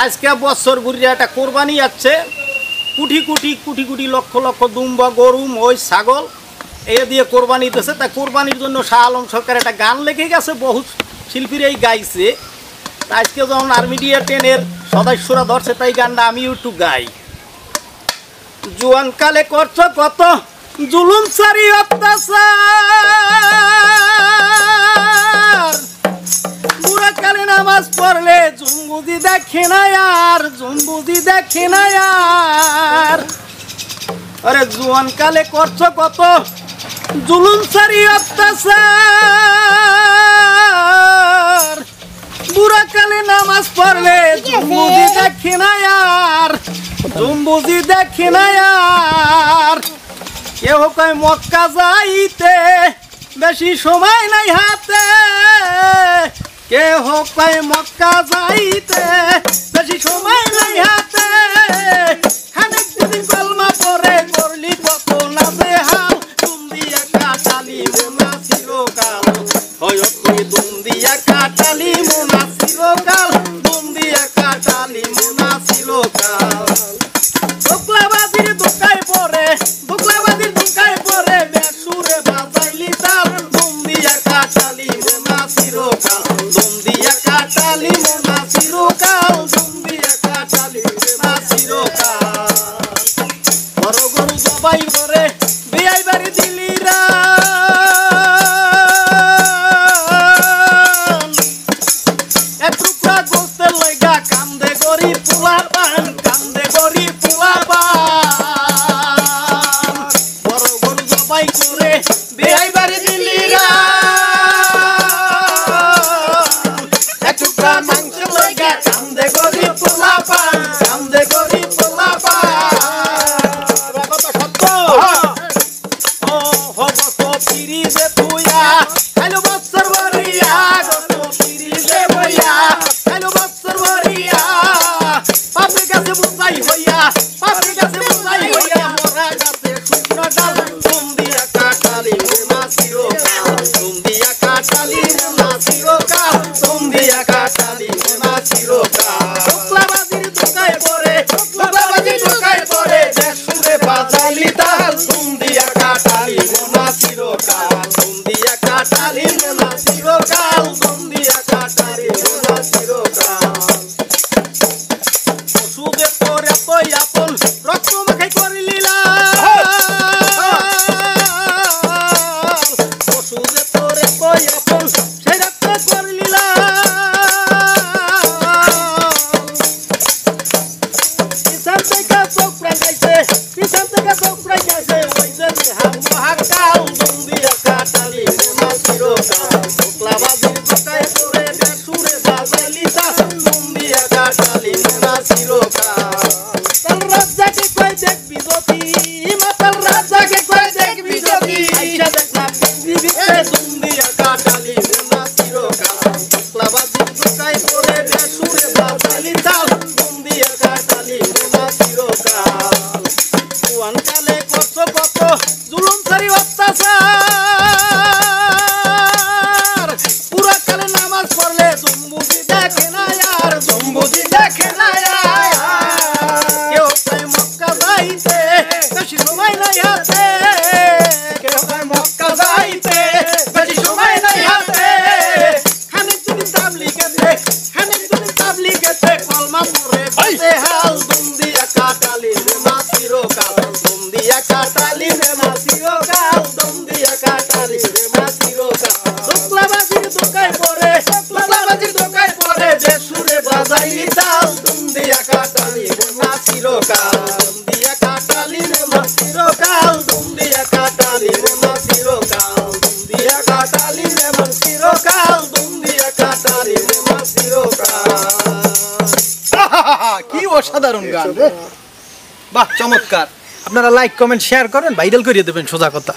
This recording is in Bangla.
আজকে বছর ঘুরিয়ে একটা কোরবানি আছে, কোটি কোটি কোটি কোটি লক্ষ লক্ষ দুম্বা গরু মহিষ ছাগল এ দিয়ে কোরবানি দিতেছে। তাই কোরবানির জন্য শাহ আলম সরকার একটা গান লেগে গেছে, বহু শিল্পীরাই গাইছে। আজকে যখন আর্মিডিয়া 10-এর সদস্যরা ধরছে তাই গানটা আমি একটু গাই। জোয়ান কালে করছ কত জুলুম সারি অত্যাচার, বুড়া কালে নামাজ পড়লে জুম্বুজি দেখে না আর, জুম্বুজি দেখে না আর। আরে জোয়ান কালে করছ কত জুলুম সারি অত্যাচার, বুড়া কালে নামাজ পড়লে জুম্বুজি দেখে না আর, জুম্বুজি দেখে না আর। কেউ কয় মক্কা যাইতে বেশি সময় নাই হাতে, কেহ কয় মক্কা যাইতে বেশি সময় নাই হাতে। খানিক যদি কলমা পরে করলি কত নাজে হাল, তুম দিয়া কাটালি মোনা চিরকাল, হয় তুই তুম দিয়া কাটালি মোনা চিরকাল, তুম দিয়া কাটালি মোনা চিরকাল। দোকলাবাজির দোকায় পরে, দোকলাবাজির দোকায় পরে বেসুরে বাজাইলি তাল, তুম দিয়া কাটালি মোনা চিরকাল, তুম দিয়া কাটালি মোনা চিরকাল, তুম দিয়া কাটালি মোনা চিরকাল। বড় গরু জবাই করে বিয়াই বাড়ি দিলি রান, এক টুকরা গোস্তের লইগা কান্দে গরিব পোলাপান, কান্দে গরিব পোলাপান। বড় গরু জবাই করে বিয়াই বাড়ি দিলি রান, এক টুকরা মাংস লইগা কান্দে গরিব পোলাপান, কান্দে গরিব পোলাপান। কথা সত্য ও হবত পিরিজে তুইয়া খাইলো বছর ভরিয়া, গত পিরিজে বইয়া খাইলো বছর ভরিয়া। পাপড়ি গাছে বুঝাই হইয়া, পাপড়ি গাছে বুঝাই হইয়া, মরা গাছে শুকনো ডাল, তুম দিয়া কাটালি মোনা চিরকাল, তুম দিয়া কাটালি মোনা চিরকাল, তুম দিয়া কাটালি মোনা চিরকাল। দোকলাবাজির দোকায় পরে, দোকলাবাজির দোকায় পরে বেসুরে বাজাইলি তাল, তুম দিয়া কাটালি মোনা চিরকাল, তুম দিয়া কাটালি মোনা চিরকাল, তুম দিয়া কাটালি মোনা চিরকাল। পশুকে তোর এতই আপন রক্ত মাখাই করিলি লাল, পশুকে তোর এতই আপন সেই রক্ত করিলি লাল। পিছন থেকে চোখ রাখাইছে, পিছন থেকে চোখ রাখাইছে, ওই যে হাত মহাকাল, তুম দিয়া কাটালি মোনা চিরকাল। দোকলাবাজির দোকায় পরে বেসুরে বাজাইলি তাল, তুম দিয়া কাটালি মোনা চিরকাল। তাল রাজাকে কয় দেখবি যদি, মাতাল রাজাকে কয় দেখবি যদি, আইসা দেখলাম বিবিকে, তুম দিয়া কাটালি মোনা চিরকাল। দোকলাবাজির দোকায় পরে বেসুরে বাজাইলি তাল, তুম দিয়া কাটালি মোনা চিরকাল। জোয়ান কালে করছ কত জুলুম সারি অত্যাচার, পুরা কালে নামাজ পড়লে জুম্বুজি দেখে না আর, জুম্বুজি দেখে না আর। কেউ কয় মক্কা যাইতে বেশি সময় নাই হাতে, কেউ কয় মক্কা যাইতে বেশি সময় নাই হাতে। খানিক যদি তাবলিগেতে, খানিক যদি তাবলিগেতে কলমা পড়ে বাজে হাল, তুম দিয়া কাটালি মোনা চিরকাল, তুম দিয়া কাটালি মোনা চিরকাল, তুম দিয়া কাটালি মোনা চিরকাল। দোকলাবাজির দোকায় পরে, দোকলাবাজির দোকায় পরে বেসুরে বাজাইলি তাল, তুম দিয়া কাটালি মোনা চিরকাল, তুম দিয়া কাটালি মোনা চিরকাল, তুম দিয়া কাটালি মোনা চিরকাল, তুম দিয়া কাটালি মোনা চিরকাল, তুম দিয়া কাটালি মোনা চিরকাল। কি অসাধারণ গান, বাহ চমৎকার। আপনারা লাইক কমেন্ট শেয়ার করেন, ভাইরাল করিয়ে দেবেন, সোজা কথা।